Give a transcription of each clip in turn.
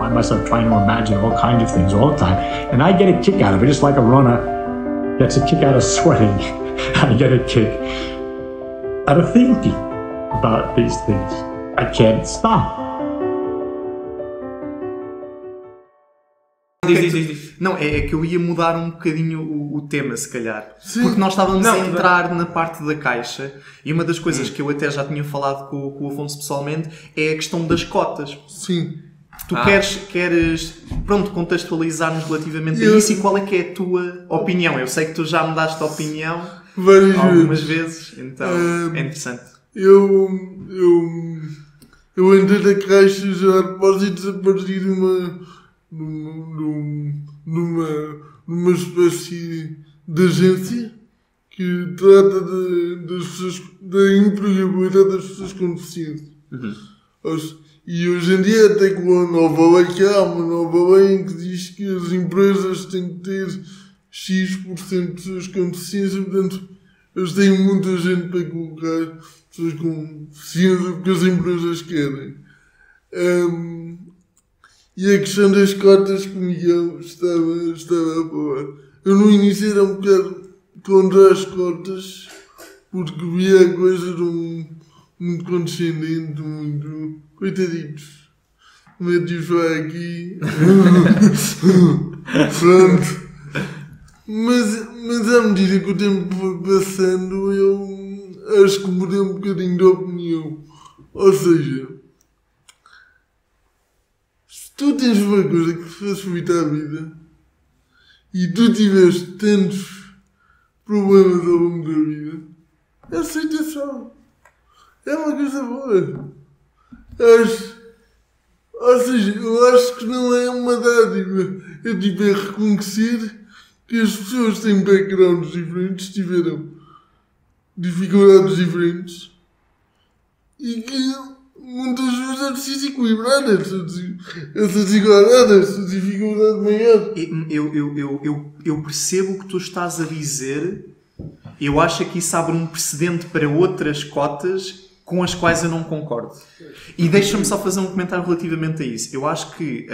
find myself trying to imagine all kinds of things all the time, and I get a kick out of it, just like a runner gets a kick out of sweating. I get a kick out of thinking about these things. I can't stop. Diz. Não, é que eu ia mudar um bocadinho o tema, se calhar. Sim. Porque nós estávamos a entrar na parte da caixa e uma das coisas que eu até já tinha falado com o Afonso pessoalmente é a questão das cotas. Sim. Tu queres pronto, contextualizar-nos relativamente a isso e qual é que é a tua opinião? Eu sei que tu já mudaste de opinião algumas vezes, então é interessante. Eu entrei na caixa já a propósito a partir de numa espécie de agência que trata da empregabilidade das pessoas com deficiência. E hoje em dia, até com a nova lei que há, uma nova lei em que diz que as empresas têm que ter X% de pessoas com deficiência, portanto, eles têm muita gente para colocar pessoas com deficiência porque as empresas querem. E a questão das cotas que o Miguel estava a falar. Eu no início era um bocado contra as cotas, porque via a coisa de muito condescendente, muito... Coitaditos. Mete-os lá aqui. Pronto. Mas à medida que o tempo foi passando, eu acho que mudei um bocadinho de opinião. Ou seja, se tu tens uma coisa que te facilita a vida e tu tiveste tantos problemas ao longo da vida, é aceitação. É uma coisa boa. Ou seja, eu acho que não é uma dádiva. É tipo, é reconhecer que as pessoas têm backgrounds diferentes, tiveram dificuldades diferentes e que muitas vezes é preciso equilibrar essa desigualdade, essa dificuldade maior. Eu percebo o que tu estás a dizer. Eu acho que isso abre um precedente para outras cotas com as quais eu não concordo. E deixa-me só fazer um comentário relativamente a isso. Eu acho que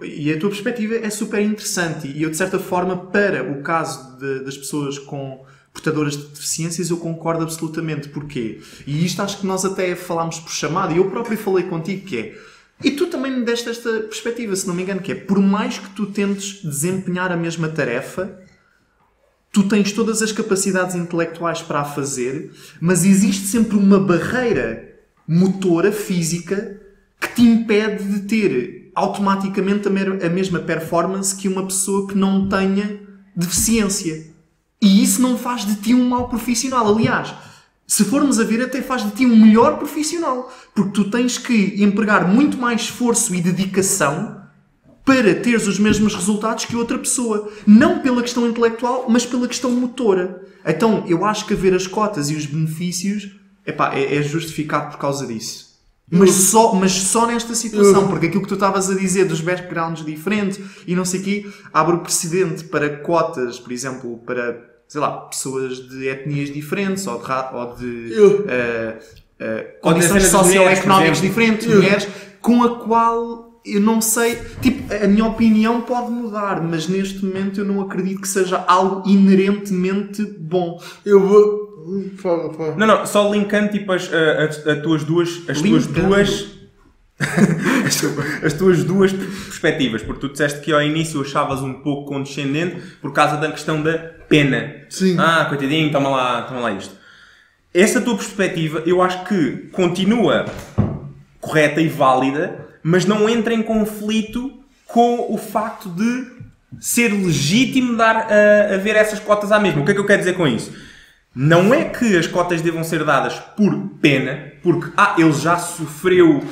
e a tua perspectiva é super interessante e eu, de certa forma, para o caso das pessoas com portadoras de deficiências, eu concordo absolutamente. Porquê? E isto acho que nós até falámos por chamada e eu próprio falei contigo, que é... E tu também me deste esta perspectiva, se não me engano, que é, por mais que tu tentes desempenhar a mesma tarefa, tu tens todas as capacidades intelectuais para a fazer, mas existe sempre uma barreira motora, física, que te impede de ter automaticamente a mesma performance que uma pessoa que não tenha deficiência. E isso não faz de ti um mau profissional. Aliás, se formos a ver, até faz de ti um melhor profissional. Porque tu tens que empregar muito mais esforço e dedicação para teres os mesmos resultados que outra pessoa. Não pela questão intelectual, mas pela questão motora. Então, eu acho que haver as cotas e os benefícios é justificado por causa disso. Mas só nesta situação, porque aquilo que tu estavas a dizer dos backgrounds diferentes e não sei o quê, abre o precedente para cotas, por exemplo, para, sei lá, pessoas de etnias diferentes ou de condições socioeconómicas diferentes, mulheres, com a qual... Eu não sei, tipo, a minha opinião pode mudar, mas neste momento eu não acredito que seja algo inerentemente bom. Eu vou... Fala. Não, só linkando tipo as tuas duas perspectivas, porque tu disseste que ao início achavas um pouco condescendente por causa da questão da pena. Sim. Coitadinho, toma lá isto. Essa tua perspectiva eu acho que continua correta e válida, mas não entra em conflito com o facto de ser legítimo dar a ver essas cotas à mesma. O que é que eu quero dizer com isso? Não é que as cotas devam ser dadas por pena, porque ele já sofreu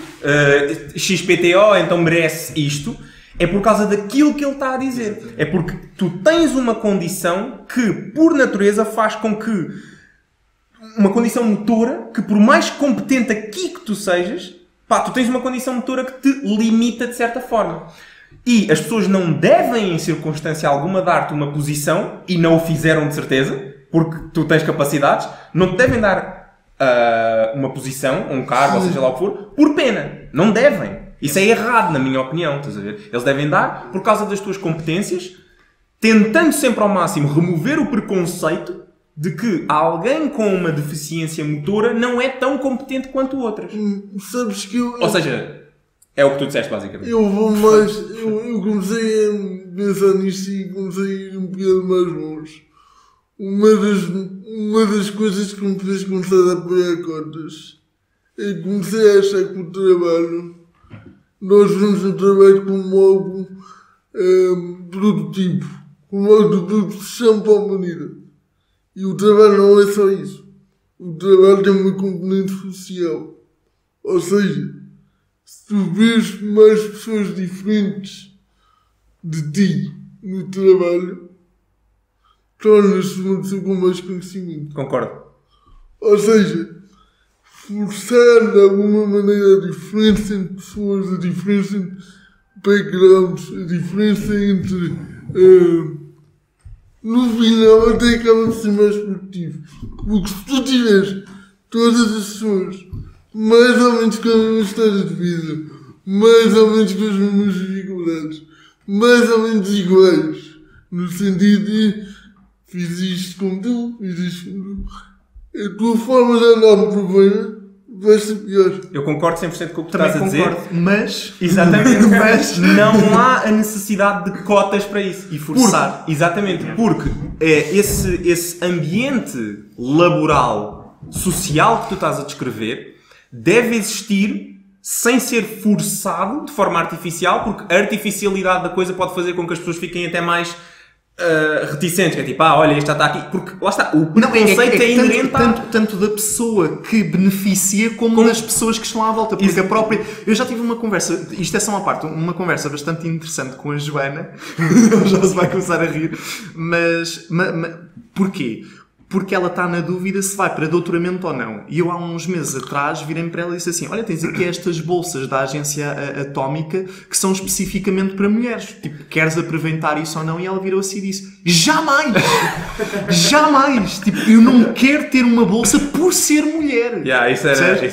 XPTO, então merece isto. É por causa daquilo que ele está a dizer. É porque tu tens uma condição que, por natureza, faz com que... Uma condição motora que, por mais competente aqui que tu sejas... tu tens uma condição motora que te limita de certa forma. E as pessoas não devem, em circunstância alguma, dar-te uma posição, e não o fizeram de certeza, porque tu tens capacidades, não te devem dar uma posição, um cargo, ou seja lá o que for, por pena. Não devem. Isso é errado, na minha opinião, estás a ver? Eles devem dar por causa das tuas competências, tentando sempre ao máximo remover o preconceito de que alguém com uma deficiência motora não é tão competente quanto outras. Sabes que eu... Ou seja, é o que tu disseste basicamente. Eu vou mais... Eu comecei a pensar nisto e comecei a ir um bocadinho mais longe. Uma das coisas que me fez começar a apoiar cotas é que comecei a achar que o trabalho... Nós vemos o trabalho como algo produtivo, como algo de produção para a humanidade. E o trabalho não é só isso. O trabalho tem uma componente social. Ou seja, se tu vês mais pessoas diferentes de ti no trabalho, tornas-te uma pessoa com mais conhecimento. Concordo. Ou seja, forçar de alguma maneira a diferença entre pessoas, a diferença entre backgrounds, a diferença entre... no final até acaba de ser mais produtivo. Porque se tu tiveres todas as pessoas mais ou menos com a mesma história de vida, mais ou menos com as mesmas dificuldades, mais ou menos iguais, no sentido de fiz isto como tu, fiz isto como tu, a tua forma de andar por problema vai ser pior. Eu concordo 100% com o que tu Também estás a dizer. concordo, mas... Exatamente, mas não há a necessidade de cotas para isso. E forçar. Exatamente, porque esse ambiente laboral, social que tu estás a descrever, deve existir sem ser forçado de forma artificial, porque a artificialidade da coisa pode fazer com que as pessoas fiquem até mais reticentes, que é tipo, olha, este já está aqui, porque lá está, o preconceito é inerente tanto da pessoa que beneficia como das pessoas que estão à volta, porque a própria... Eu já tive uma conversa, isto é só uma parte, uma conversa bastante interessante com a Joana, já se vai começar a rir, mas porquê? Porque ela está na dúvida se vai para doutoramento ou não. E eu há uns meses atrás virei para ela e disse assim, olha, tens aqui estas bolsas da agência atómica que são especificamente para mulheres. Tipo, queres aproveitar isso ou não? E ela virou-se e disse, jamais! Jamais! Tipo, eu não quero ter uma bolsa por ser mulher. Isso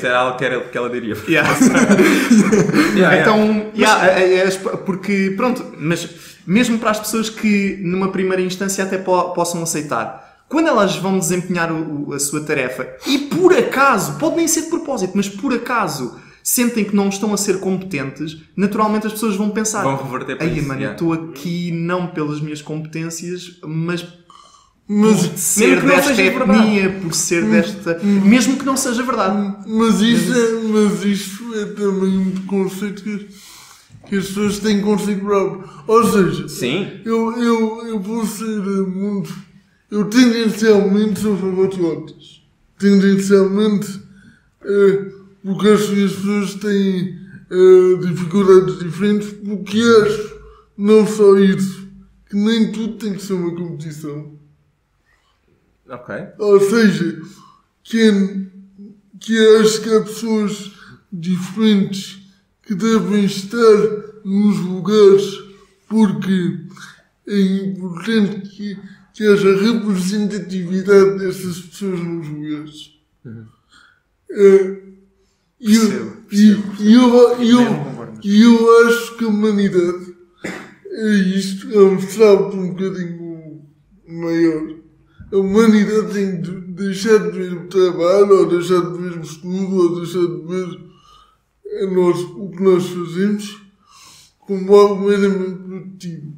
era algo que ela diria. Então, porque, pronto, mas mesmo para as pessoas que numa primeira instância até possam aceitar, quando elas vão desempenhar a sua tarefa e por acaso, pode nem ser de propósito, mas por acaso sentem que não estão a ser competentes, naturalmente as pessoas vão pensar, vão reverter para isso. Mano, eu estou aqui não pelas minhas competências, mas por ser desta etnia, por ser desta... Mesmo que não seja verdade. Mas isso é também um preconceito que as pessoas têm consigo próprio. Ou seja, sim. Eu vou ser muito... Eu tendencialmente sou a favor de cotas. Tendencialmente, porque acho que as pessoas têm dificuldades diferentes, porque acho, não só isso, que nem tudo tem que ser uma competição. Ok. Ou seja, que acho que há pessoas diferentes que devem estar nos lugares porque é importante que haja representatividade dessas pessoas nos lugares. E eu acho que a humanidade isto é um salto um bocadinho maior. A humanidade tem de deixar de ver o trabalho, ou deixar de ver o estudo, ou deixar de ver o que nós fazemos como algo meramente produtivo.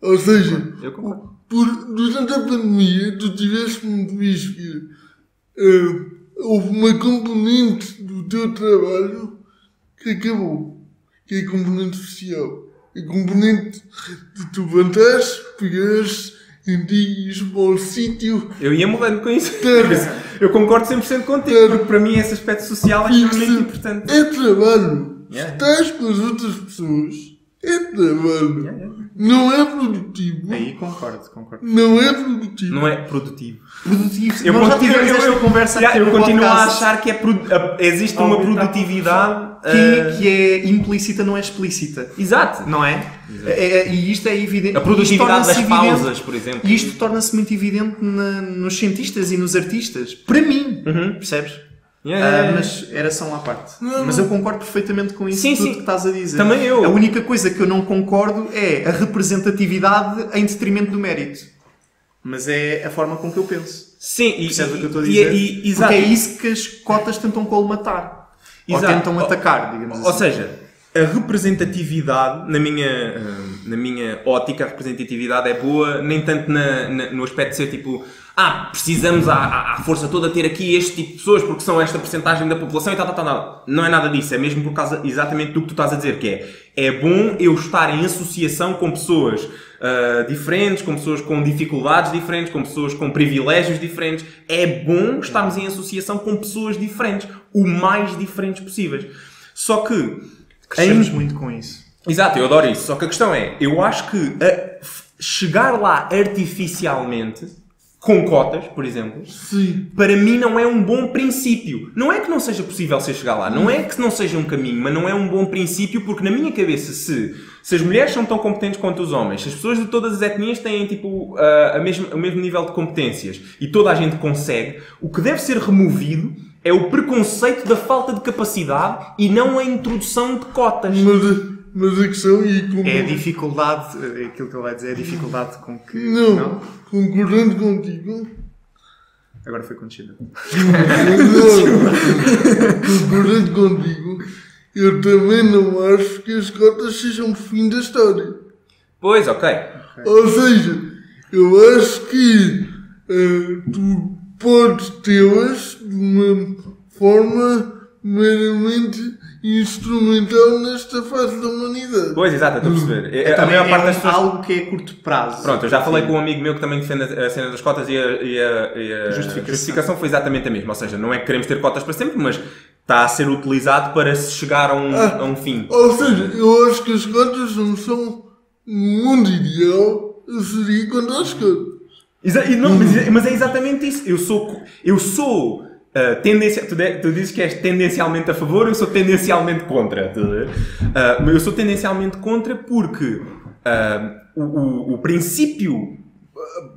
Ou seja, durante a pandemia, tu tiveste muito visto que houve uma componente do teu trabalho que acabou, que é a componente social. A componente de tu levantares, pegares em ti e ires para o sítio. Eu ia mudando com isso. Eu concordo 100% contigo, porque para mim esse aspecto social é extremamente importante. É trabalho. Estás com as outras pessoas. É trabalho. Não é produtivo. Aí concordo. Não é produtivo. Não é produtivo. Nós já tivemos esta conversa aqui eu no continuo podcast. a achar que existe uma produtividade que é implícita, não é explícita. Exato. Não é? E isto é evidente. A produtividade das pausas, por exemplo. E isto torna-se muito evidente nos cientistas e nos artistas. Para mim. Percebes? Mas era só uma parte. Não, mas não. eu concordo perfeitamente com isso Sim, tudo sim. que estás a dizer. Também eu. A única coisa que eu não concordo é a representatividade em detrimento do mérito. Mas é a forma com que eu penso. Sim, Percebes o que eu estou a dizer? exato. Porque é isso que as cotas tentam colmatar. Exato. Ou tentam atacar, digamos assim. Ou seja, a representatividade, na minha ótica, a representatividade é boa, nem tanto no aspecto de ser tipo, precisamos à força toda ter aqui este tipo de pessoas porque são esta percentagem da população e tal. Não é nada disso, é mesmo por causa exatamente do que tu estás a dizer, que é bom eu estar em associação com pessoas diferentes, com pessoas com dificuldades diferentes, com pessoas com privilégios diferentes. É bom estarmos em associação com pessoas diferentes, o mais diferentes possíveis. Só que Crescemos muito com isso. Exato, eu adoro isso. Só que a questão é, eu acho que chegar lá artificialmente, com cotas, por exemplo, Sim. para mim não é um bom princípio. Não é que não seja possível ser chegar lá, não é que não seja um caminho, mas não é um bom princípio, porque na minha cabeça, se as mulheres são tão competentes quanto os homens, se as pessoas de todas as etnias têm tipo, o mesmo nível de competências e toda a gente consegue, o que deve ser removido é o preconceito da falta de capacidade e não a introdução de cotas. Mas a questão É a dificuldade, aquilo que ele vai dizer, é a dificuldade com que... Não, concordando contigo. Agora foi contido. Concordando contigo, eu também não acho que as cotas sejam o fim da história. Pois, ok. Ou seja, eu acho que tu podes tê-las de uma forma meramente instrumental nesta fase da humanidade. Pois, exato, estou a perceber. A Também maior parte das pessoas... algo que é a curto prazo. Pronto, eu já falei com um amigo meu que também defende a cena das cotas e a justificação foi exatamente a mesma. Ou seja, não é que queremos ter cotas para sempre, mas está a ser utilizado para se chegar a um fim. Ou seja, eu acho que as cotas não são o mundo ideal, seria contra as cotas. Mas é exatamente isso. Eu sou tu dizes que és tendencialmente a favor, eu sou tendencialmente contra. Eu sou tendencialmente contra porque o princípio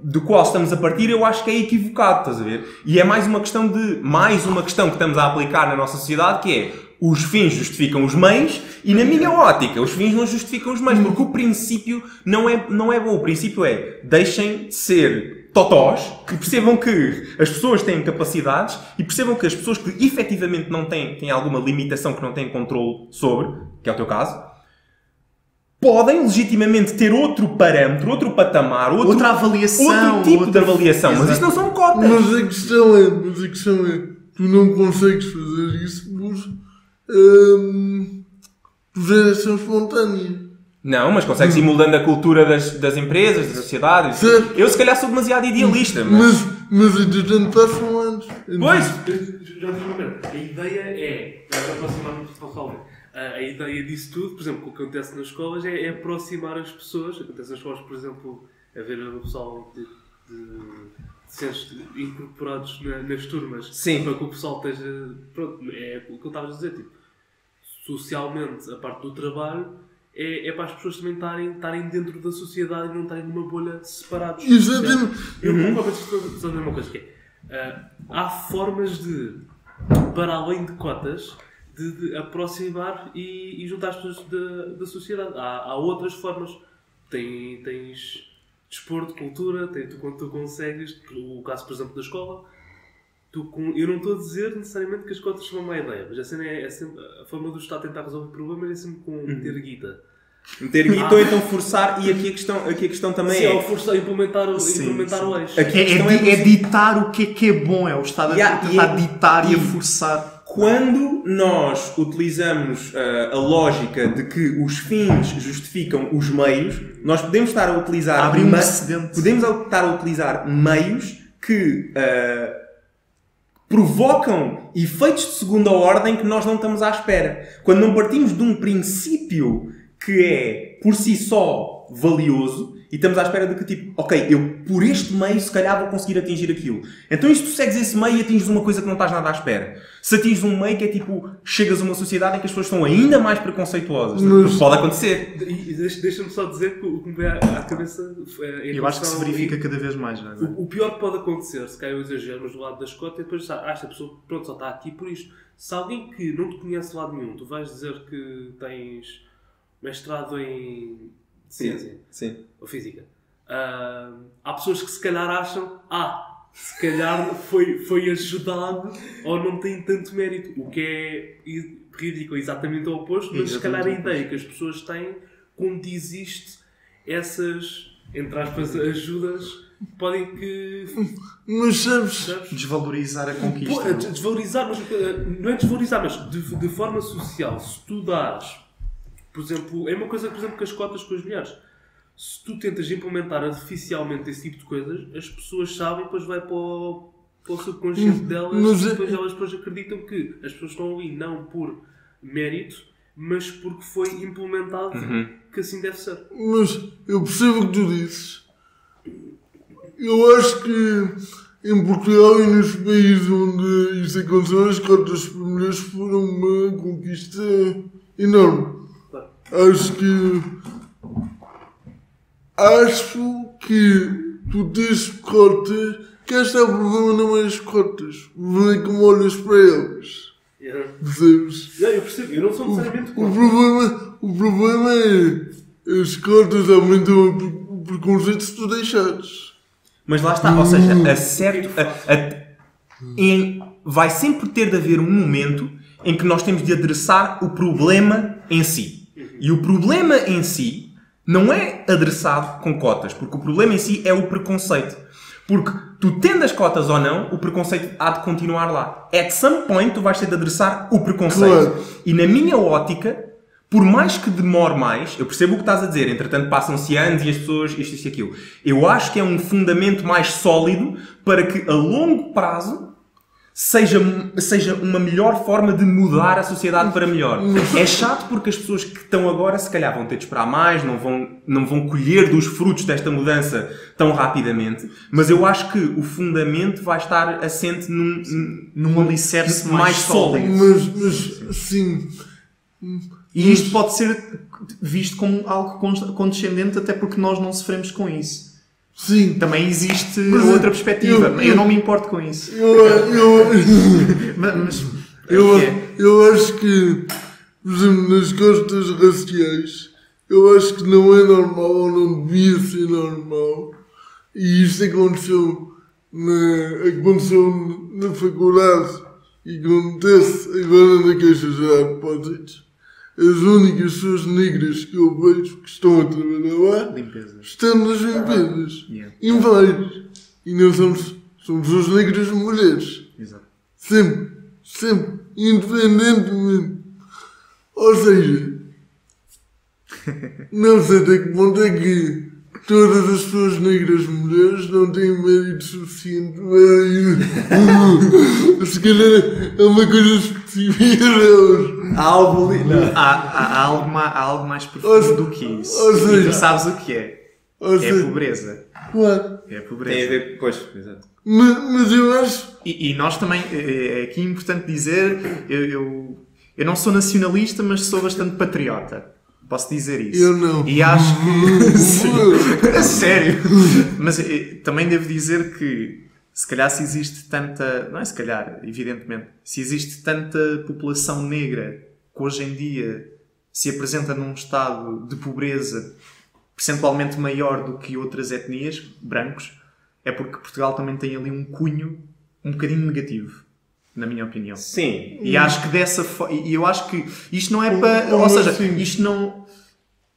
do qual estamos a partir eu acho que é equivocado, estás a ver? E é mais uma questão que estamos a aplicar na nossa sociedade, que é os fins justificam os meios e na minha ótica os fins não justificam os meios, porque o princípio não é bom. O princípio é deixem de ser totós, que percebam que as pessoas têm capacidades e percebam que as pessoas que efetivamente não têm alguma limitação, que não têm controle sobre, que é o teu caso, podem legitimamente ter outro parâmetro, outro patamar, outra avaliação, outro tipo de avaliação. Mas isto não são cotas. Mas a questão é, tu não consegues fazer isso por geração espontânea. Não, mas consegues ir moldando a cultura das empresas, da sociedade. Certo. Eu se calhar sou demasiado idealista, mas... Mas entretanto passam anos. Pois! Já digo uma coisa. A ideia é, para aproximar-nos do pessoal, a ideia disso tudo, por exemplo, o que acontece nas escolas é aproximar as pessoas. Acontece nas escolas, por exemplo, a ver o pessoal de seres incorporados nas turmas. Sim. Para que o pessoal esteja... Pronto, é o que eu estava a dizer, tipo, socialmente, a parte do trabalho, é para as pessoas também estarem dentro da sociedade e não estarem numa bolha separados. Exatamente. Eu concordo com a mesma coisa, que é, há formas de, para além de cotas, de aproximar e juntar as pessoas da sociedade. Há outras formas. Tens desporto, cultura, quando tu consegues, o caso, por exemplo, da escola, eu não estou a dizer necessariamente que as cotas são uma má ideia, mas a cena é sempre, a forma do Estado tentar resolver problemas é sempre com meter guita. Meter guita ou então forçar, e aqui a questão também Sim, é... ou forçar, implementar o eixo. Aqui a questão É ditar o que é bom, é o Estado a tentar ditar e a forçar. Quando nós utilizamos a lógica de que os fins justificam os meios, nós podemos estar a utilizar... Podemos estar a utilizar meios que provocam efeitos de segunda ordem que nós não estamos à espera. Quando não partimos de um princípio que é, por si só, valioso, e estamos à espera de que, tipo, ok, eu por este meio se calhar vou conseguir atingir aquilo. Então, e se tu segues esse meio e atinges uma coisa que não estás nada à espera? Se atinges um meio que é tipo, chegas a uma sociedade em que as pessoas são ainda mais preconceituosas. Pode acontecer. E deixa-me só dizer que o que me veio à cabeça... Eu acho que se verifica cada vez mais. Não é? O pior que pode acontecer, se calhar eu exagero, mas do lado das cotas, depois esta pessoa pronto, só está aqui por isto. Se alguém que não te conhece de lado nenhum, tu vais dizer que tens mestrado em ciência ou física. Há pessoas que se calhar acham se calhar foi ajudado ou não tem tanto mérito, o que é ridículo, exatamente o oposto, mas se calhar a ideia que as pessoas têm quando existe essas, entre aspas, ajudas, podem que... Mas sabes? Desvalorizar a conquista. Desvalorizar, mas não é desvalorizar, mas de forma social. Se tu dares, por exemplo, é uma coisa, por exemplo, com as cotas com as mulheres. Se tu tentas implementar artificialmente esse tipo de coisas, as pessoas sabem e depois vai para o subconsciente delas e depois elas acreditam que as pessoas estão ali não por mérito, mas porque foi implementado que assim deve ser. Mas eu percebo o que tu dizes. Eu acho que em Portugal e nos países onde isso aconteceu, as cotas para mulheres foram uma conquista enorme. Acho que tu tens cotas, que está o problema não é as cotas, o problema é como olhas para elas. Percebes? Eu percebo, eu não sou necessariamente O problema é as cotas aumentam o preconceito se tu deixares. Mas lá está, ou seja, vai sempre ter de haver um momento em que nós temos de adressar o problema em si. E o problema em si não é adressado com cotas, porque o problema em si é o preconceito. Porque tu tendo as cotas ou não, o preconceito há de continuar lá. At some point tu vais ter de adressar o preconceito. Claro. E na minha ótica, por mais que demore mais, eu percebo o que estás a dizer, entretanto passam-se anos e as pessoas isto e aquilo. Eu acho que é um fundamento mais sólido para que a longo prazo seja uma melhor forma de mudar a sociedade para melhor. É chato porque as pessoas que estão agora se calhar vão ter de esperar mais, não vão colher dos frutos desta mudança tão rapidamente, mas eu acho que o fundamento vai estar assente num alicerce mais sólido. Mas sim. E isto pode ser visto como algo condescendente, até porque nós não sofremos com isso. Sim. Também existe outra perspectiva. Eu não me importo com isso. Eu acho que, por exemplo, nas cotas raciais, eu acho que não é normal ou não devia ser normal. E isto aconteceu na faculdade e acontece agora na Caixa Geral de Depósitos. As únicas pessoas negras que eu vejo que estão a trabalhar lá estão nas limpezas. Em vários. E não somos as negras mulheres. Exato. Sempre. Independentemente. Ou seja, não sei até que ponto é que todas as pessoas negras mulheres não têm mérito suficiente para... Se calhar é uma coisa específica delas. Há algo mais profundo do que isso. E tu sabes o que é. É pobreza. Claro. É pobreza. Tem a ver, pois, exato. Mas eu acho... E nós também, é aqui importante dizer, eu não sou nacionalista, mas sou bastante patriota. Posso dizer isso. Eu não. E acho que... Sério. Mas também devo dizer que se calhar se existe tanta... Não é se calhar, evidentemente. Se existe tanta população negra que hoje em dia se apresenta num estado de pobreza percentualmente maior do que outras etnias, brancos, é porque Portugal também tem ali um cunho um bocadinho negativo. Na minha opinião. Sim. E acho que dessa forma... E eu acho que isto não é para... Ou seja, isto não...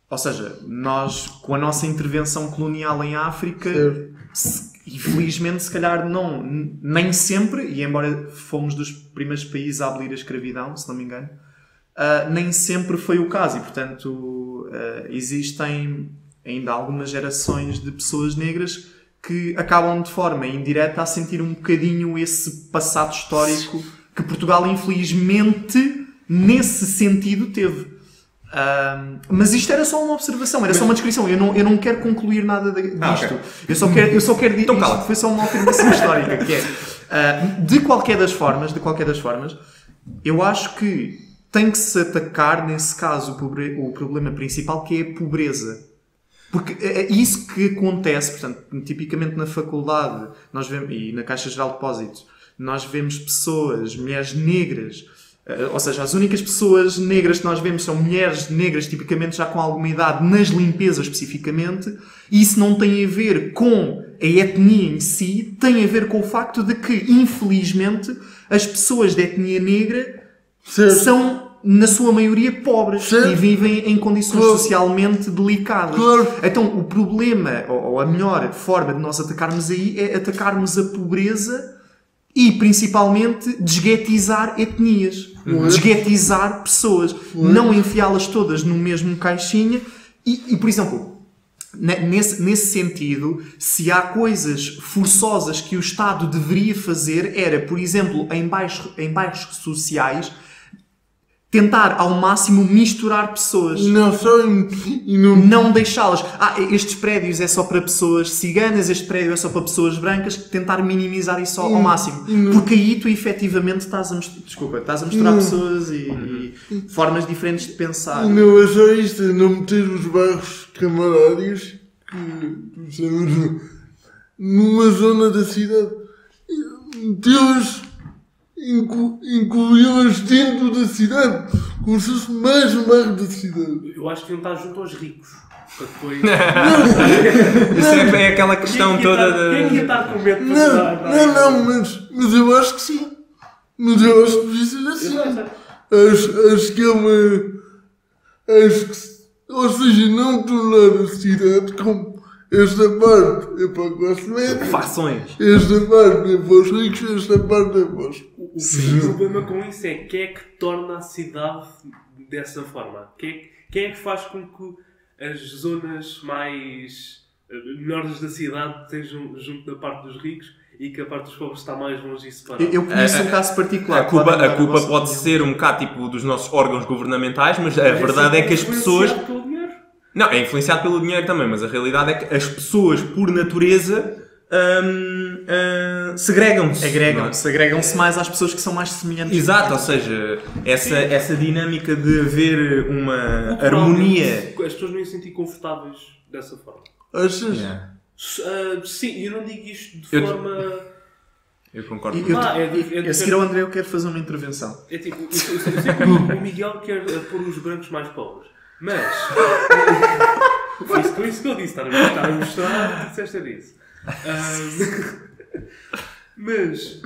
Ou seja, nós, com a nossa intervenção colonial em África, infelizmente, se calhar não, nem sempre, e embora fomos dos primeiros países a abolir a escravidão, se não me engano, nem sempre foi o caso. E, portanto, existem ainda algumas gerações de pessoas negras que acabam de forma indireta a sentir um bocadinho esse passado histórico que Portugal, infelizmente, nesse sentido teve. Mas isto era só uma observação, era só uma descrição. Eu não quero concluir nada disto. Ok. Eu só quero dizer. Então cala. Isto foi só uma afirmação histórica. Que é, de qualquer das formas, eu acho que tem que se atacar, nesse caso, o problema principal, que é a pobreza. Porque é isso que acontece, portanto, tipicamente na faculdade nós vemos, e na Caixa Geral de Depósitos, nós vemos pessoas, mulheres negras, ou seja, as únicas pessoas negras que nós vemos são mulheres negras, tipicamente já com alguma idade, nas limpezas especificamente, e isso não tem a ver com a etnia em si, tem a ver com o facto de que, infelizmente, as pessoas de etnia negra são, na sua maioria, pobres e vivem em condições socialmente delicadas. Então, o problema, ou a melhor forma de nós atacarmos aí, é atacarmos a pobreza e, principalmente, desguetizar etnias. Desguetizar pessoas. Não enfiá-las todas no mesmo caixinha. E, por exemplo, nesse sentido, se há coisas forçosas que o Estado deveria fazer, era, por exemplo, em bairros sociais, tentar ao máximo misturar pessoas. Não deixá-las. Estes prédios é só para pessoas ciganas, este prédio é só para pessoas brancas. Tentar minimizar isso ao máximo. Porque aí tu efetivamente estás a misturar pessoas e formas diferentes de pensar. Não é só isto, é não meter os bairros camarários que numa zona da cidade. Metê-los, incluí-las dentro da cidade, como se fosse mais um bairro da cidade. Eu acho que deviam estar junto aos ricos. Depois... Isso é aquela questão toda de... Quem é que ia estar com medo? Mas eu acho que sim. Mas eu acho que devia ser assim. Acho que é uma... Ou seja, não tornar a cidade como... Esta parte é para a classe média. Fações. Esta parte é para os ricos, esta parte é para os... O problema com isso é quem é que torna a cidade dessa forma? Quem é que faz com que as zonas mais melhores da cidade estejam junto da parte dos ricos e que a parte dos pobres está mais longe e separada? Eu conheço um caso particular. A culpa pode ser um bocado tipo dos nossos órgãos governamentais, mas a verdade é que as pessoas... Não, é influenciado pelo dinheiro também, mas a realidade é que as pessoas, por natureza, segregam-se. Segregam-se mais às pessoas que são mais semelhantes. Exato, ou seja, essa dinâmica de haver uma harmonia... As pessoas não iam se sentir confortáveis dessa forma. Achas? Yeah. Sim, eu não digo isto de forma... Eu concordo. A seguir ao André eu quero fazer uma intervenção. É tipo, eu sei que o Miguel quer pôr os brancos mais pobres. Mas, foi isso que eu disse, está a mostrar, disseste isso. Mas,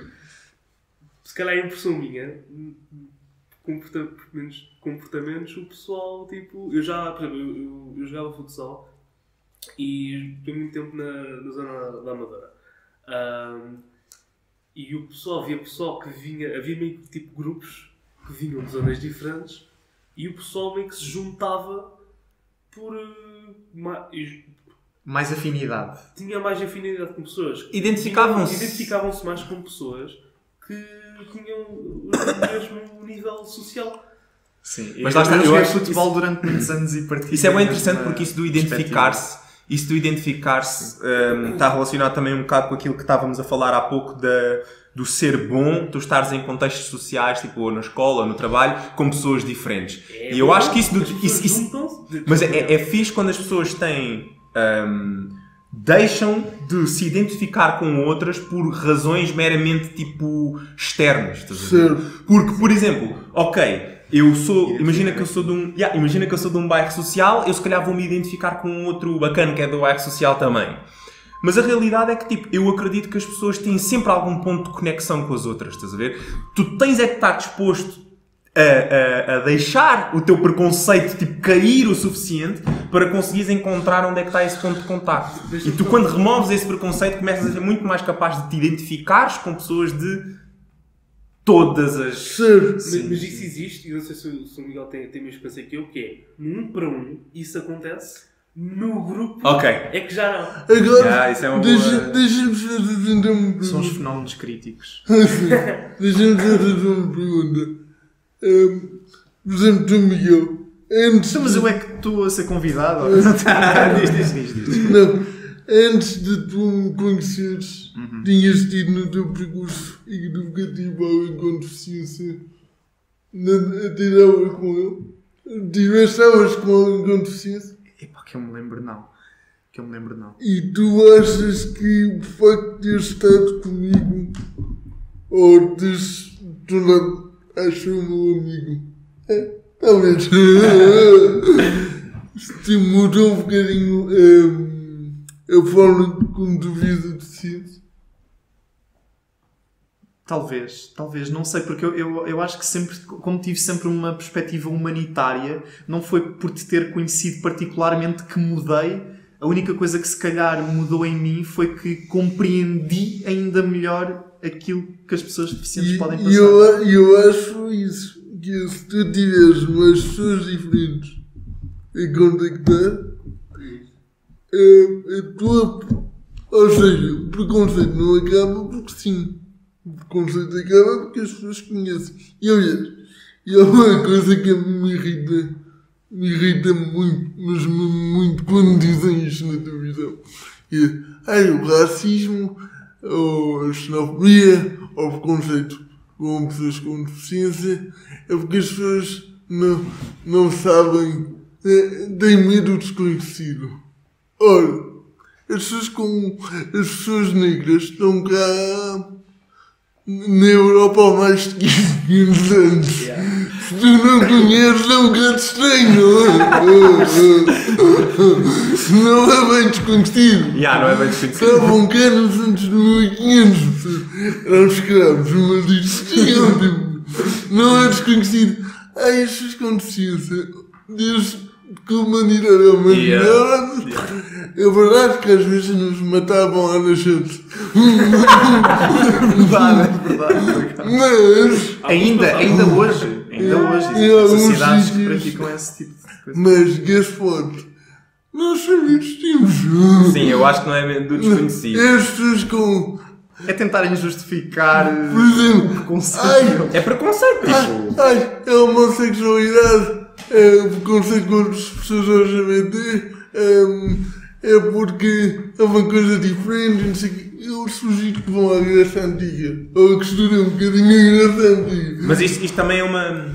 se calhar é impressão minha, comportamentos, o pessoal, tipo, por exemplo, eu jogava futsal e estive muito tempo na zona da Amadora. E o pessoal, havia pessoal que vinha, havia meio tipo grupos que vinham de zonas diferentes. E o pessoal meio que se juntava por mais afinidade. Tinha mais afinidade com pessoas. Identificavam-se mais com pessoas que tinham o mesmo nível social. Sim. Mas lá está, eu joguei futebol durante muitos anos e partilhei. Isso é bem interessante porque isso do identificar-se está relacionado também um bocado com aquilo que estávamos a falar há pouco do ser bom, tu estares em contextos sociais, tipo ou na escola, ou no trabalho, com pessoas diferentes. E eu acho que mas é fixe quando as pessoas deixam de se identificar com outras por razões meramente tipo externas. Porque, por exemplo, imagina que eu sou de um bairro social, eu se calhar vou me identificar com um outro bacana que é do bairro social também. Mas a realidade é que, tipo, eu acredito que as pessoas têm sempre algum ponto de conexão com as outras, estás a ver? Tu tens é que estar disposto a deixar o teu preconceito, tipo, cair o suficiente para conseguires encontrar onde é que está esse ponto de contacto. E tu, quando removes esse preconceito, começas a ser muito mais capaz de te identificares com pessoas de todas as... Mas isso existe, e não sei se o Miguel tem a mesma experiência que eu, que é, num para um, isso acontece... No grupo é que já não. Agora, isso é uma deixa-me fazer uma pergunta. São os fenómenos críticos. Deixa-me fazer uma pergunta. Por exemplo, tu, Miguel, antes... Mas eu é que estou a ser convidado. Diz. Não, antes de tu me conheceres, tinhas tido no teu percurso educativo alguém com deficiência, atiravas com ele? Estavas com alguém com deficiência? Epá, que eu me lembro não. E tu achas que o facto de teres estado comigo ou teres tornado, acho o meu amigo, talvez estimulou um bocadinho a forma como tu vias a deficiência? Talvez, não sei, porque eu acho que sempre, como tive sempre uma perspectiva humanitária, não foi por te ter conhecido particularmente que mudei. A única coisa que se calhar mudou em mim foi que compreendi ainda melhor aquilo que as pessoas deficientes podem passar. E eu acho isso, que se tu tiveres umas pessoas diferentes a contactar, ou seja, o preconceito não acaba porque sim. O preconceito acaba porque as pessoas conhecem. E há uma coisa que me irrita muito, mas muito quando dizem isto na televisão. O racismo, ou a xenofobia, ou o preconceito com pessoas com deficiência, é porque as pessoas não sabem, têm medo do desconhecido. Ora, as pessoas negras estão cá na Europa há mais de 15 anos. Se tu não conheces, é um bocado estranho. Não é bem desconhecido. Não é bem desconhecido. Estavam cá nos anos de 1500. Eram escravos, mas existiam. Não é desconhecido. As pessoas com deficiência, desde que a humanidade é uma humanidade, é verdade que às vezes nos matavam à nascença. Verdade. Mas Ainda hoje existem sociedades que praticam esse tipo de coisa. Mas, guess what? Nós também existimos. Sim, eu acho que não é do desconhecido. As pessoas com... É tentarem justificar Por exemplo, preconceito. É preconceito, tipo. é a homossexualidade, é o preconceito contra as pessoas LGBT, é porque é uma coisa diferente, não sei o quê. Eu sugiro que vão à Grécia Antiga, ou que estudem um bocadinho a Grécia Antiga. Mas isto também é uma...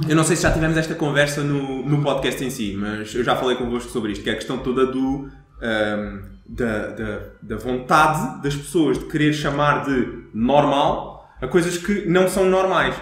Eu não sei se já tivemos esta conversa no podcast em si, mas eu já falei convosco sobre isto, que é a questão toda da vontade das pessoas de querer chamar de normal a coisas que não são normais.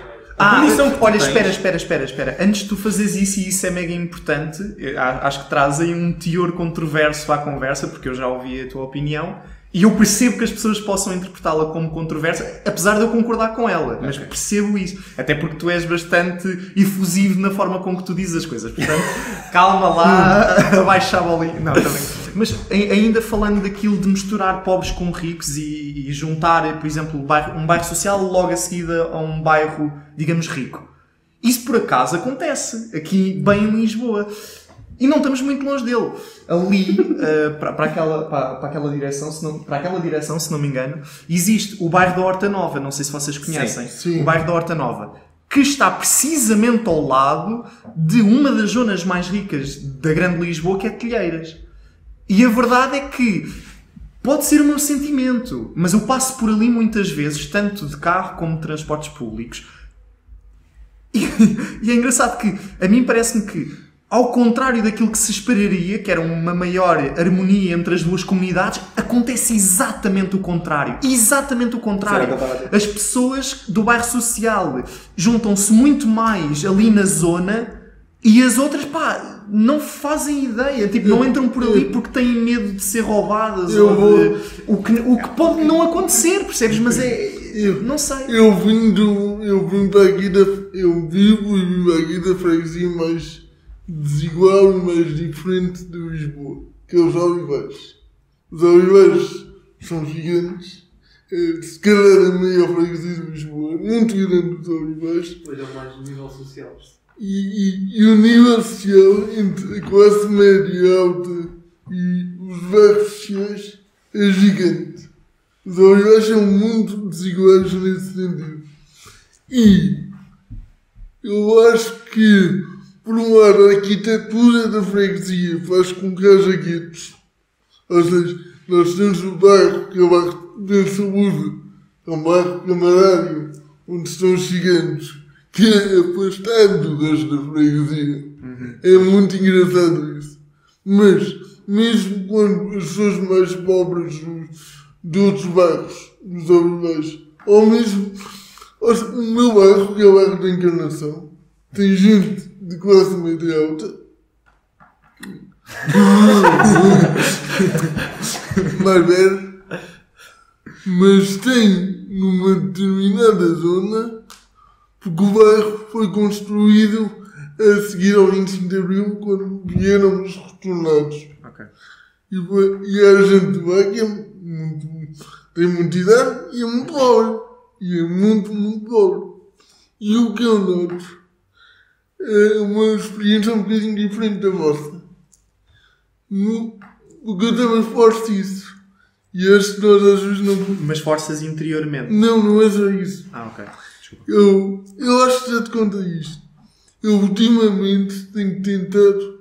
Olha, espera. Antes de tu fazeres isso, e isso é mega importante, acho que traz aí um teor controverso à conversa, porque eu já ouvi a tua opinião, e eu percebo que as pessoas possam interpretá-la como controversa, apesar de eu concordar com ela, mas percebo isso. Até porque tu és bastante efusivo na forma com que tu dizes as coisas. Portanto, calma lá, abaixa a bolinha. Não, também. Mas ainda falando daquilo de misturar pobres com ricos e juntar, por exemplo, um bairro social logo a seguir a um bairro, digamos, rico. Isso por acaso acontece aqui bem em Lisboa. E não estamos muito longe dele. Ali, para aquela direção, se não me engano, existe o bairro da Horta Nova. Não sei se vocês conhecem. Sim. O bairro da Horta Nova. Que está precisamente ao lado de uma das zonas mais ricas da Grande Lisboa, que é Telheiras. E a verdade é que pode ser o meu sentimento, mas eu passo por ali muitas vezes, tanto de carro como de transportes públicos. E é engraçado que a mim parece-me que, ao contrário daquilo que se esperaria, que era uma maior harmonia entre as duas comunidades, acontece exatamente o contrário. Exatamente o contrário. As pessoas do bairro social juntam-se muito mais ali na zona e as outras, não fazem ideia. Tipo, não entram por ali porque têm medo de ser roubadas. O que pode não acontecer, percebes? Mas não sei. Eu vim para aqui eu vivo e vim para aqui da freguesia mais desigual e mais diferente de Lisboa, que é os Oliveiros. Os Oliveiros são gigantes, se calhar a maior freguesia de Lisboa, muito grande os Oliveiros. Pois é mais no nível social. E o nível social entre a classe média e alta e os bairros sociais é gigante. Os Oliveiros são muito desiguais nesse sentido. E eu acho que por um lado, a arquitetura da freguesia faz com que haja guetos. Ou seja, nós temos o bairro, que é o bairro da saúde, é um bairro camarário, onde estão os ciganos, que é afastado do resto da freguesia. É muito engraçado isso. Mas, mesmo quando as pessoas mais pobres de outros bairros, dos Olivais, ou mesmo o meu bairro, que é o bairro da Encarnação, tem gente de classe média alta, mais velho, mas tem numa determinada zona, porque o bairro foi construído a seguir ao 25 de Abril, quando vieram os retornados. Ok. E a gente vai que tem muita idade e é muito pobre. E é muito, muito pobre. E o que eu noto é uma experiência um bocadinho diferente da vossa. Porque eu também esforço isso. E acho que nós às vezes não... Mas forças interiormente. Não é só isso. Ok. Desculpa. Eu acho que já te contei isto. Eu ultimamente tenho tentado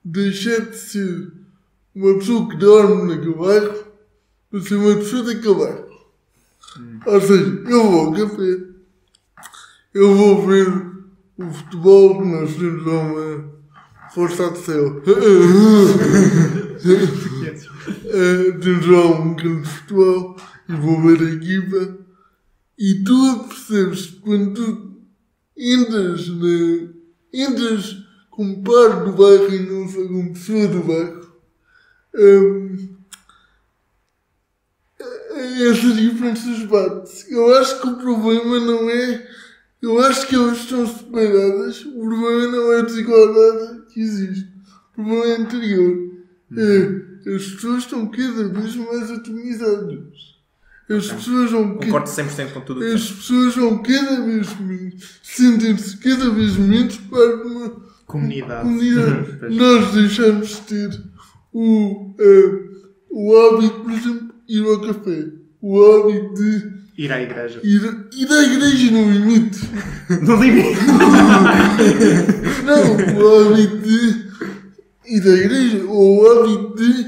deixar de ser uma pessoa que dorme naquele bairro para ser uma pessoa daquele bairro. Ou seja, eu vou ao café, eu vou ver o futebol que nós temos lá uma força de céu. Temos lá um campo de futebol e vou ver a equipa e tu percebes que quando tu entras como parte do bairro e não só como pessoa do bairro, essas diferenças bate. Eu acho que o problema não é... Eu acho que elas estão separadas. O problema não é a desigualdade que existe. O problema é anterior. As pessoas estão cada vez mais atomizadas. As pessoas vão... Concordo 100% com tudo o que As pessoas vão cada vez menos... Sentem-se cada vez menos para uma Comunidade. Nós deixamos de ter o hábito, por exemplo, ir ao café. O hábito de Ir à igreja. ir à igreja no limite. No limite. Não, o hábito de ir à igreja. Ou o hábito de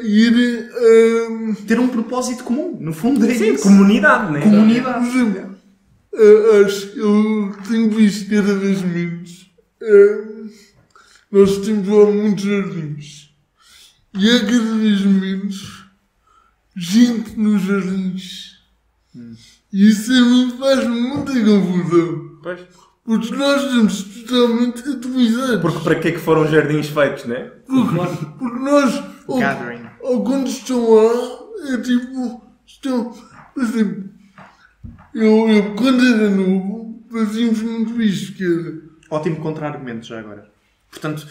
ir... Ter um propósito comum. No fundo é Sim, isso. comunidade, né? Por Comunidade. exemplo, acho que eu tenho visto cada vez menos. Nós temos lá muitos jardins. E há cada vez menos gente nos jardins. E isso a mim faz muita confusão. Pois. Porque nós estamos totalmente atomizados. Porque para que é que foram jardins feitos, né? Porque nós, Gathering. ou quando estão lá, é tipo, estão, por exemplo, eu quando era novo, fazíamos muito isto, que era, Ótimo contra-argumento já agora. Portanto,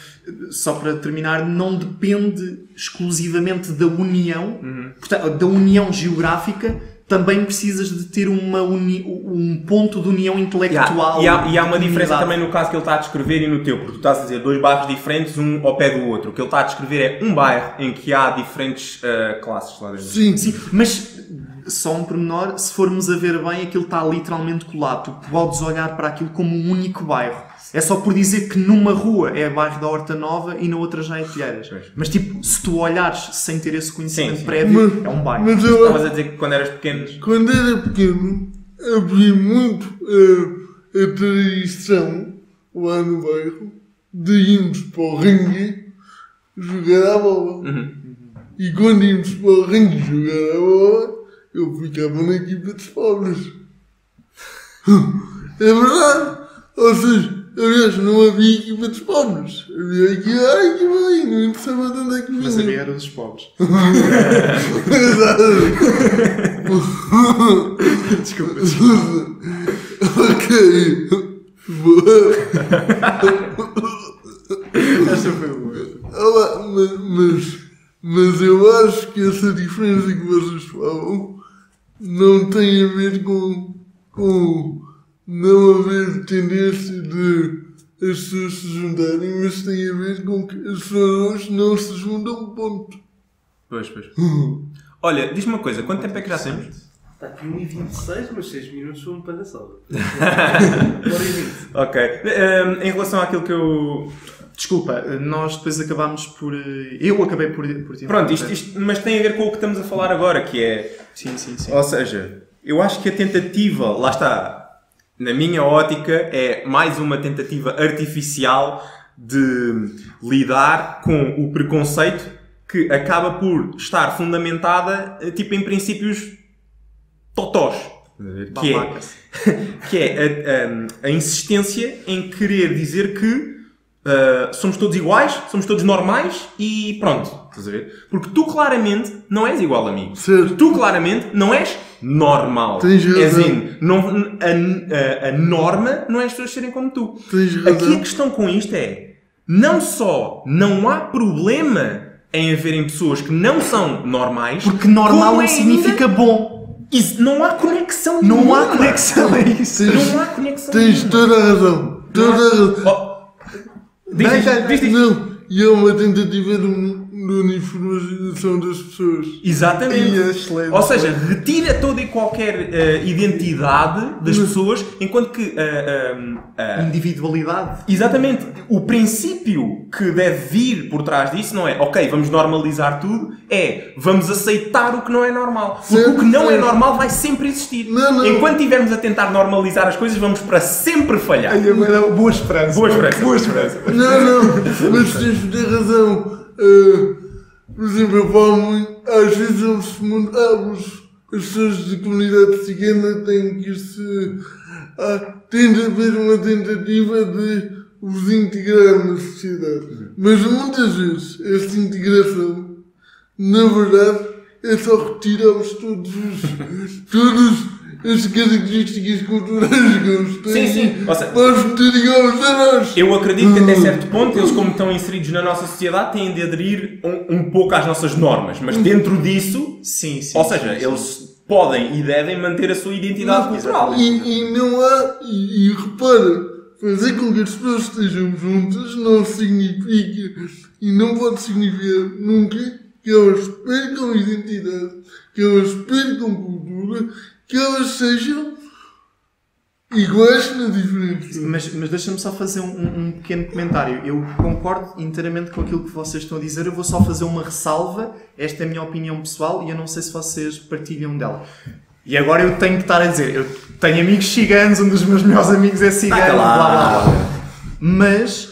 só para terminar, não depende exclusivamente da união, portanto, da união geográfica, também precisas de ter um ponto de união intelectual. E há uma de diferença comunidade. também no caso que ele está a descrever e no teu, porque tu estás a dizer dois bairros diferentes, um ao pé do outro. O que ele está a descrever é um bairro em que há diferentes classes lá dentro. sim, Sim, mas só um pormenor, se formos a ver bem, aquilo está literalmente colado. Tu podes olhar para aquilo como um único bairro. É só por dizer que numa rua é bairro da Horta Nova e na outra já é Telheiras. Pois. Mas tipo, se tu olhares sem ter esse conhecimento Sim. prévio, é um bairro. mas eu Estavas a dizer que quando eras pequeno... quando era pequeno, havia muito a tradição lá no bairro de irmos para o ringue jogar a bola. E quando íamos para o ringue jogar a bola, eu ficava na equipa dos pobres. É verdade. Ou seja, aliás, não havia equipa dos pobres. Havia a equipa aí, não interessava de onde é que vinha. Mas havia era dos pobres. Desculpa. Ok. Boa. Esta foi boa. Olá, mas eu acho que essa diferença que vocês falam não tem a ver com não haver tendência de as pessoas se juntarem, mas tem a ver com que as pessoas não se juntam, ponto. Pois. Olha, diz-me uma coisa, quanto tempo é que já temos? Está aqui 1h26, mas 6 minutos foi uma palhaçada. 1h20. Ok. Em relação àquilo que eu... Desculpa, nós depois acabámos por... Eu acabei por ti. Pronto, isto, mas tem a ver com o que estamos a falar agora, que é... Sim. Ou seja, eu acho que a tentativa, lá está, na minha ótica, é mais uma tentativa artificial de lidar com o preconceito que acaba por estar fundamentada, tipo, em princípios totós. Que é a insistência em querer dizer que somos todos iguais, somos todos normais e pronto. Estás a ver? Porque tu claramente não és igual a mim. Certo. Tu claramente não és normal. Tens razão. É assim, a norma não é as pessoas serem como tu. Tens razão. Aqui a questão com isto é, não só não há problema em haverem pessoas que não são normais, Porque normal como não significa bom. isso, não há conexão Não nenhuma. há conexão, é isso. Não há conexão Tens nenhuma. toda a razão. Toda a razão. Diz. Não, e é uma tentativa de uniformização das pessoas. Exatamente. E é excelente. Ou seja, retira toda e qualquer identidade das pessoas, enquanto que Individualidade. exatamente, o princípio que deve vir por trás disso não é, ok, vamos normalizar tudo, é, vamos aceitar o que não é normal. Porque o que não é normal vai sempre existir. Não. Enquanto estivermos a tentar normalizar as coisas, vamos para sempre falhar. Boa esperança. Boa esperança. Não, mas tens de ter razão. Por exemplo, eu falo muito, às vezes as pessoas de comunidade cigana têm que se... tem de haver uma tentativa de os integrar na sociedade. Mas muitas vezes esta integração, na verdade, é só retirarmos todas as características culturais que eles têm. Sim. Ou seja, nós meter iguais a nós. eu acredito que até certo ponto, eles como estão inseridos na nossa sociedade, têm de aderir um pouco às nossas normas. Mas dentro disso, Sim. ou seja, eles podem e devem manter a sua identidade cultural. E não há... E repara, fazer com que as pessoas estejam juntas não significa... E não pode significar nunca que elas percam identidade, que elas percam cultura, que elas sejam iguais na diferença. Mas deixa-me só fazer um pequeno comentário. Eu concordo inteiramente com aquilo que vocês estão a dizer. Eu vou só fazer uma ressalva. Esta é a minha opinião pessoal e eu não sei se vocês partilham dela. E agora eu tenho que estar a dizer. Eu tenho amigos ciganos, um dos meus melhores amigos é cigano, blá. Mas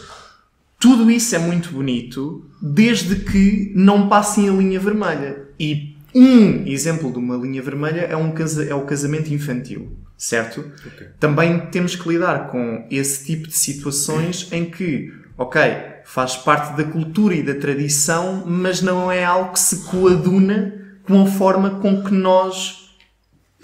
tudo isso é muito bonito desde que não passem a linha vermelha. E um exemplo de uma linha vermelha é o casamento infantil. Certo? Okay. Também temos que lidar com esse tipo de situações em que, ok, faz parte da cultura e da tradição, mas não é algo que se coaduna com a forma com que nós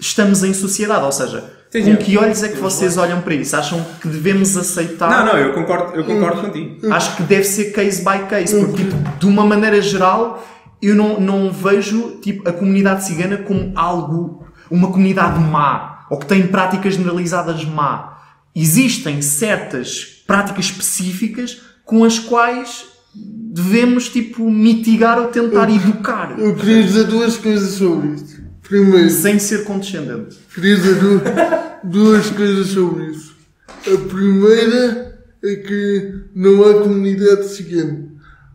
estamos em sociedade. Ou seja, com que olhos é que vocês olham para isso? Acham que devemos aceitar? Não, eu concordo contigo. Acho que deve ser case by case, porque tipo, de uma maneira geral eu não vejo tipo, a comunidade cigana como algo, uma comunidade má, ou que tem práticas generalizadas má. Existem certas práticas específicas com as quais devemos tipo, mitigar ou tentar educar. Eu queria dizer duas coisas sobre isso. Primeiro, sem ser condescendente. queria dizer duas coisas sobre isso. A primeira é que não há comunidade cigana.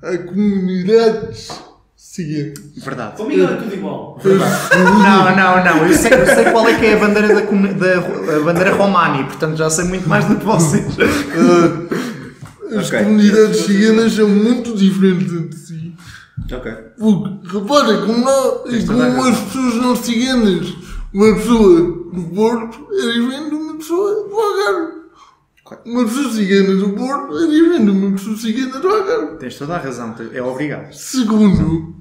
Há comunidades ciganas. Verdade. Comigo é tudo igual. Não. Eu sei qual é que é a bandeira da bandeira Romani, portanto já sei muito mais do que vocês. As comunidades ciganas são muito diferentes entre si. Ok. Porque, repara, como as pessoas não ciganas, uma pessoa do Porto é diferente de uma pessoa do Algarve. Uma pessoa cigana do Porto é diferente de uma pessoa cigana do Algarve. Tens toda a razão, é obrigado. Segundo,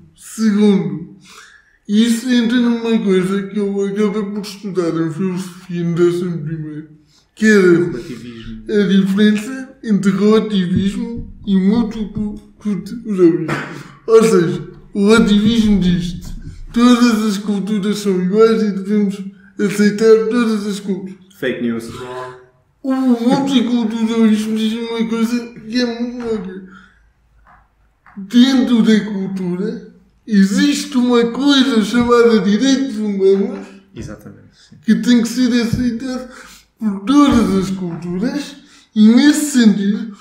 isso entra numa coisa que eu acabei por estudar em filosofia no 11º, que era a diferença entre relativismo e mútuo culturalismo. Ou seja, o relativismo diz-te todas as culturas são iguais e devemos aceitar todas as culturas. Fake news. O multiculturalismo diz uma coisa que é muito óbvia. Dentro da cultura existe uma coisa chamada direitos humanos Exatamente. Sim. que tem que ser aceitado por todas as culturas e, nesse sentido,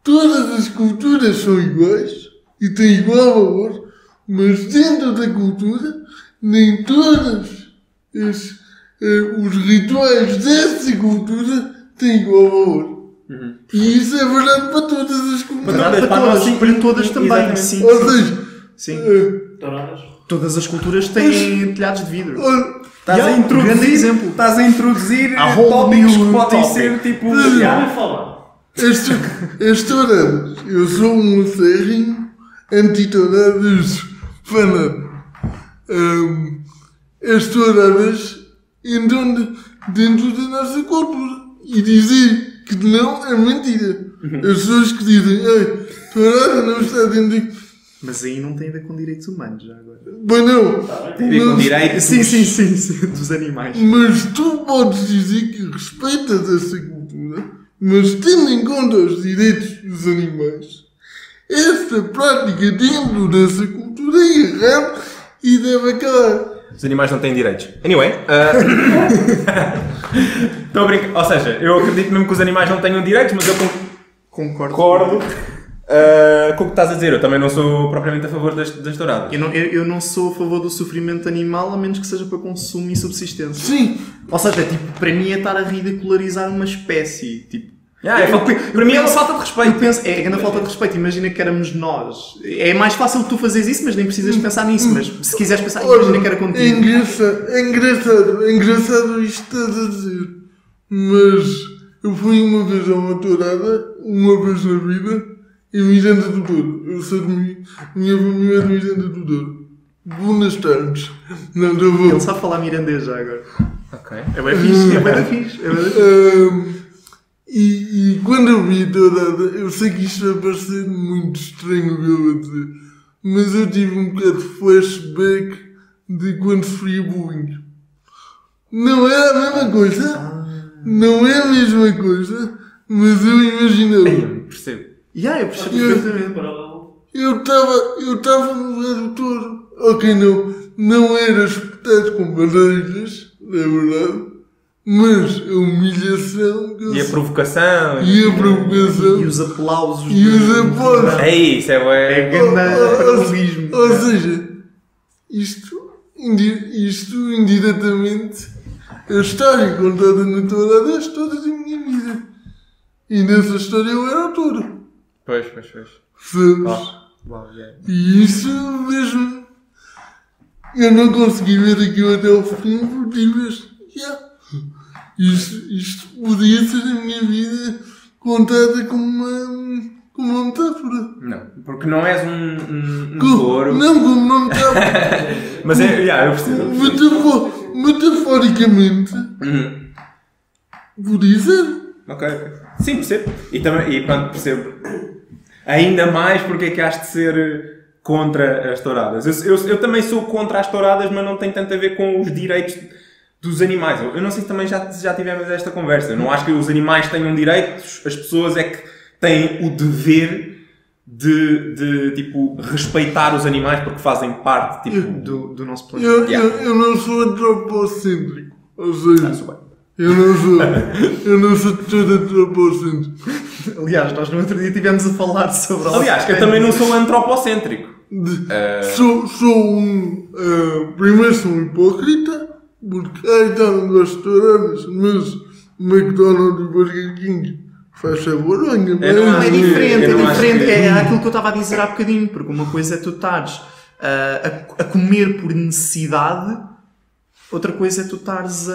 todas as culturas são iguais e têm igual valor, mas dentro da cultura nem todos os rituais dessa cultura têm igual valor. E isso é verdade para todas as culturas. Para todas também. Exatamente. Sim, Ou seja, sim. Touradas. Todas as culturas têm telhados de vidro. olha, Grande exemplo. Estás a introduzir A whole tópicos que new podem topic. ser tipo. Já vai falar. As touradas. Eu sou um acérrimo anti-touradas fanático. As touradas entram dentro da nossa cultura. E dizer que não é mentira. As pessoas que dizem, tourada não está dentro. Mas aí não tem a ver com direitos humanos, já agora. Bem, não. Tem a ver com direitos. Sim. Dos animais. Mas tu podes dizer que respeitas essa cultura, mas tendo em conta os direitos dos animais, essa prática dentro dessa cultura é errada e deve acabar. Os animais não têm direitos. Anyway. Estou a brincar. Ou seja, eu acredito mesmo que os animais não tenham direitos, mas eu Concordo. concordo com o que estás a dizer. Eu também não sou propriamente a favor das touradas. Eu não sou a favor do sofrimento animal, a menos que seja para consumo e subsistência. Sim, Ou seja, tipo, para mim é estar a ridicularizar uma espécie. Tipo, Para mim é uma falta de respeito. eu penso, é grande falta de respeito. Imagina que éramos nós. É mais fácil tu fazeres isso, mas nem precisas pensar nisso. Mas se quiseres pensar, imagina que era contigo. é engraçado isto que estás a dizer. Mas eu fui uma vez a uma tourada, uma vez na vida, em Miranda do Douro. Eu sou de minha família é de Miranda do Douro. Boas tardes. Não, estou bom. Ele sabe falar mirandês já agora. Ok. É bem fixe, é bem fixe. É bem fixe. E quando eu vi a tourada, eu sei que isto vai parecer muito estranho o que eu vou dizer, mas eu tive um bocado de flashback de quando sofria bullying. Não é a mesma coisa, não é a mesma coisa, mas eu imaginava. Eu percebo. Eu percebo perfeitamente. Eu estava no lugar do touro. Ok, não era espetado com barreiras, é verdade. Mas a humilhação que eu E a provocação. e a provocação E os aplausos. e os aplausos. É isso, É grande paralelismo. Ou seja, isto indiretamente, a história contada na tourada é a história da minha vida. E nessa história eu era o touro. Pois. Sabes? E isso mesmo. Eu não consegui ver aquilo até ao fim porque tive isto podia ser a minha vida contada como uma metáfora. Não, porque não és um touro. Não, como uma metáfora. Mas eu percebo. Metaforicamente, podia ser. Ok. Sim, percebo. E pronto, percebo. Ainda mais porque é que has de ser contra as touradas. Eu também sou contra as touradas, mas não tem tanto a ver com os direitos dos animais. Eu não sei se também já tivemos esta conversa. Eu não acho que os animais tenham direitos, as pessoas é que têm o dever de tipo, respeitar os animais porque fazem parte tipo, Do nosso planeta. Eu não sou antropocêntrico. Ou seja, sou bem. eu não sou todo antropocêntrico. Aliás, nós no outro dia estivemos a falar sobre... Aliás, eu também não sou antropocêntrico. Primeiro sou um hipócrita, porque não gosto de touradas, mas McDonald's e Burger King faz sabor, Não, é diferente. É aquilo que eu estava a dizer há bocadinho, porque uma coisa é tu estares a comer por necessidade, outra coisa é tu estares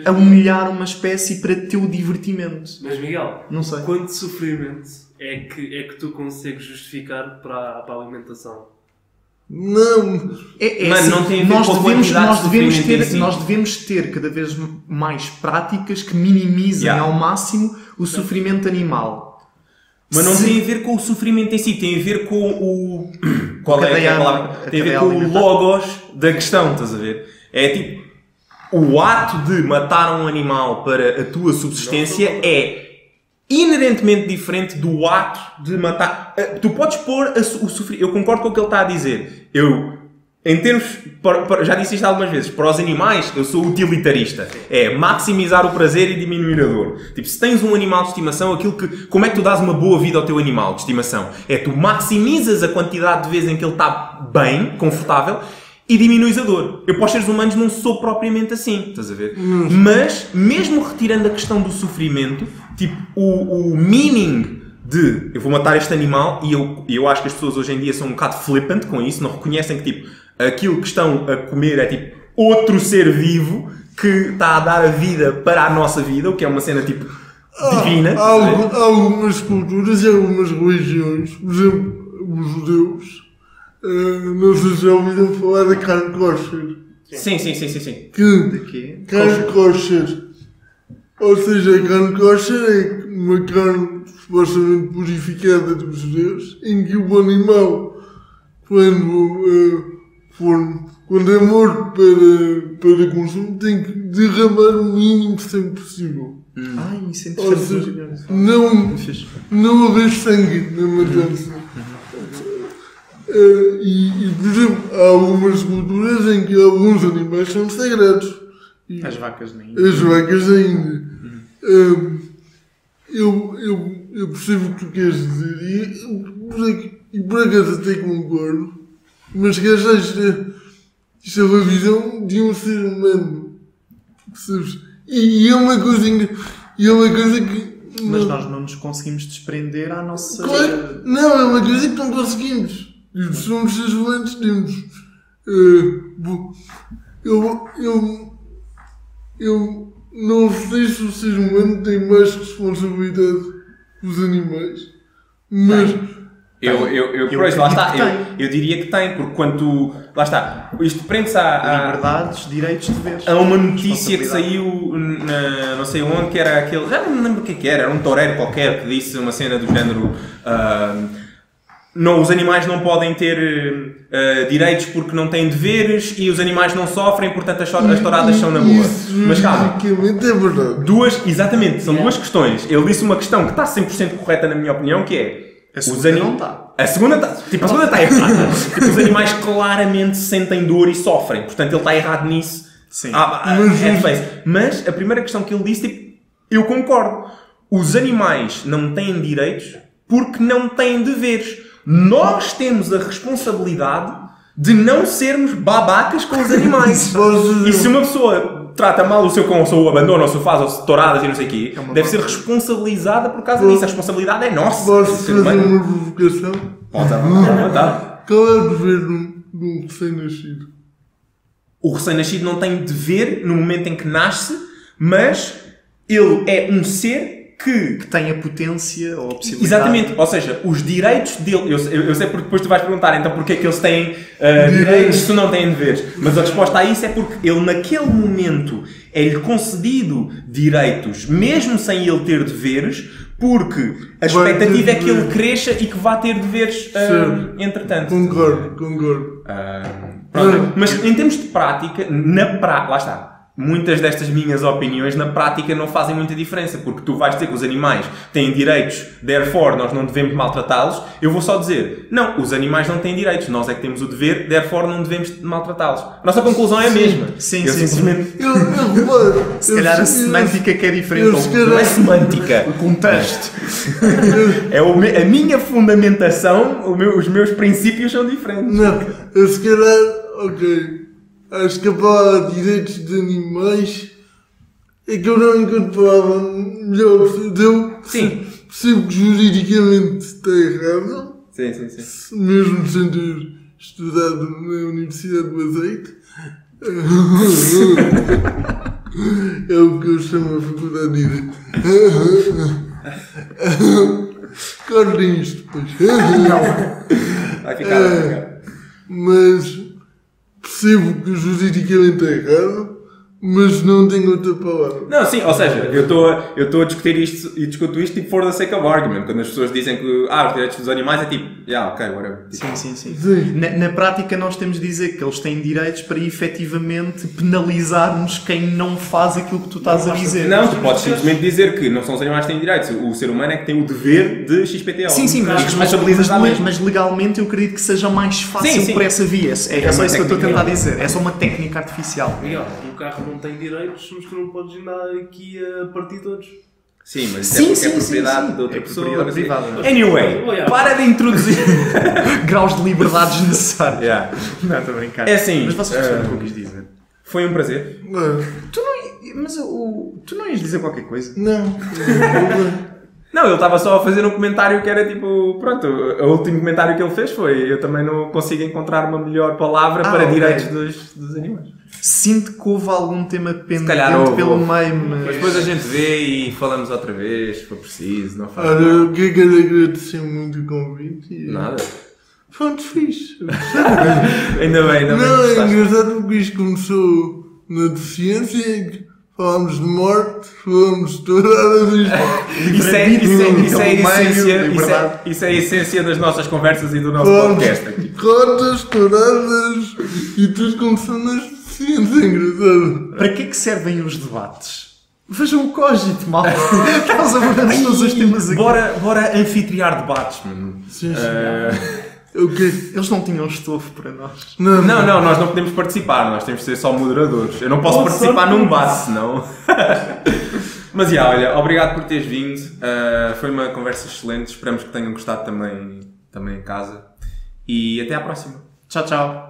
a humilhar uma espécie para teu divertimento. Mas Miguel, Não sei. quanto sofrimento é que tu consegues justificar para a alimentação? Não, Mano, não tem a ver com a quantidade de sofrimento em si. nós devemos ter cada vez mais práticas que minimizem ao máximo o sofrimento animal. Mas não tem a ver com o sofrimento em si, tem a ver com o... Qual é a palavra? Tem a ver com o logos da questão, estás a ver? É tipo, o ato de matar um animal para a tua subsistência é inerentemente diferente do ato de matar... Tu podes pôr o sofrimento... Eu concordo com o que ele está a dizer. Eu em termos, já disse isto algumas vezes, para os animais eu sou utilitarista. É maximizar o prazer e diminuir a dor. Tipo, se tens um animal de estimação, como é que tu dás uma boa vida ao teu animal de estimação? É tu maximizas a quantidade de vezes em que ele está bem, confortável, e diminuis a dor. Eu para os seres humanos não sou propriamente assim, estás a ver? Mas, mesmo retirando a questão do sofrimento, tipo, o meaning de eu vou matar este animal, e eu acho que as pessoas hoje em dia são um bocado flippant com isso, não reconhecem que tipo, aquilo que estão a comer é tipo outro ser vivo que está a dar a vida para a nossa vida, o que é uma cena tipo divina. Há algumas culturas e algumas religiões, por exemplo, os judeus, não sei se já ouviram falar da carne kosher. Sim. De quê? Carne kosher. Ou seja, a carne kosher é uma carne supostamente purificada dos judeus, em que o animal, quando é morto para consumo, tem que derramar o mínimo de sangue possível. Isso é Ou interessante. seja, não haver sangue na matança. Por exemplo, há algumas culturas em que alguns animais são sagrados. As vacas nem. As vacas ainda. Eu percebo o que tu queres dizer e por acaso até concordo, mas que isto é uma visão de um ser humano, percebes? E é uma coisa que... Mas nós não nos conseguimos desprender à nossa... Claro, não, é uma coisa que não conseguimos. E somos seres humanos, temos... Eu não sei se o ser humano tem mais responsabilidade que os animais, mas... Eu diria que tem, porque quando tu... Lá está, isto prende-se a... Liberdades, direitos, deveres. Há uma notícia que saiu não sei onde, que era aquele... Já não me lembro o que era um toureiro qualquer que disse uma cena do género... os animais não podem ter direitos porque não têm deveres e os animais não sofrem, portanto as touradas são na boa. Mas calma. É verdade. Exatamente, são duas questões. Ele disse uma questão que está 100% correta na minha opinião, que é... A segunda não está. A segunda está errada. Os animais claramente sentem dor e sofrem, portanto ele está errado nisso. Sim. Mas a primeira questão que ele disse, eu concordo. Os animais não têm direitos porque não têm deveres. Nós temos a responsabilidade de não sermos babacas com os animais. E se uma pessoa trata mal o seu cão, ou se o abandona, ou se o faz, ou se touradas e não sei o quê, deve ser responsabilizada por causa disso. A responsabilidade é nossa. Posso fazer uma provocação? Pode à vontade. Qual é o dever de um recém-nascido? O recém-nascido não tem dever no momento em que nasce, mas ele é um ser que tem a potência ou a possibilidade. Exatamente, ou seja, os direitos dele, eu sei porque depois tu vais perguntar então porque é que eles têm direitos se não têm deveres, mas a resposta a isso é porque ele naquele momento é-lhe concedido direitos mesmo sem ele ter deveres, porque a expectativa é que ele cresça e que vá ter deveres entretanto. Concordo. Mas em termos de prática, lá está. Muitas destas minhas opiniões na prática não fazem muita diferença, porque tu vais dizer que os animais têm direitos, therefore nós não devemos maltratá-los. Eu vou só dizer, não, os animais não têm direitos, nós é que temos o dever, therefore não devemos maltratá-los. A nossa conclusão é a mesma. Sim. Se calhar a semântica que é diferente. Não é semântica. O contexto. É a minha fundamentação, os meus princípios são diferentes. Não, eu se calhar, ok. Acho que a palavra direitos de animais é que eu não encontro palavra melhor. Eu percebo que juridicamente está errado. Sim. Mesmo sem ter estudado na Universidade do Azeite. É o que eu chamo a faculdade de Direito. Cortem isto depois. Vai ficar. Mas percebo que juridicamente é errado, mas não tenho outra palavra. Não, sim, ou seja, eu estou a discutir isto e discuto isto tipo for the sake of argument. Quando as pessoas dizem que os direitos dos animais é tipo, ok, whatever. Tipo, Sim. Sim. Na prática nós temos de dizer que eles têm direitos para efetivamente penalizarmos quem não faz aquilo que tu estás a dizer. não, tu podes simplesmente dizer que não são os animais que têm direitos, o ser humano é que tem o dever de XPTO. Sim, mas legalmente eu acredito que seja mais fácil por essa via. É só isso que eu estou a tentar dizer. É só uma técnica artificial. Miguel, um carro não tem direitos, mas tu não podes andar aqui a partir todos. Sim, mas isso é propriedade de outra É pessoa. propriedade privada. Anyway, para de introduzir. Graus de liberdade desnecessários. Yeah. Não, estou a brincar. É assim, Mas vocês percebem o que eu quis dizer. Foi um prazer. Tu não ias dizer qualquer coisa? Não. Não, ele estava só a fazer um comentário que era tipo, pronto, o último comentário que ele fez foi: eu também não consigo encontrar uma melhor palavra para ok. direitos dos animais. Sinto que houve algum tema pendente calhar houve. pelo meio, Mas depois a gente vê e falamos outra vez, se for preciso, não faz Olha, eu quero agradecer muito o convite. E... nada. Pronto, fixe. Ainda bem, Não, é gostaste. engraçado porque isto começou na deficiência. Falámos de morte, falámos de touradas. Isso é a essência das nossas conversas e do nosso podcast aqui. Rotas, touradas e tudo começou nas deficiências. É engraçado. Para que é que servem os debates? Vejam o cógito, mal. Nós abordamos todos os temas aqui. Bora anfitriar debates, mano. Sim. O quê? Eles não tinham estofo para nós. Não, nós não podemos participar, nós temos de ser só moderadores. Eu não posso participar num debate, senão. Mas olha, obrigado por teres vindo. Foi uma conversa excelente. Esperamos que tenham gostado também em casa. E até à próxima. Tchau, tchau.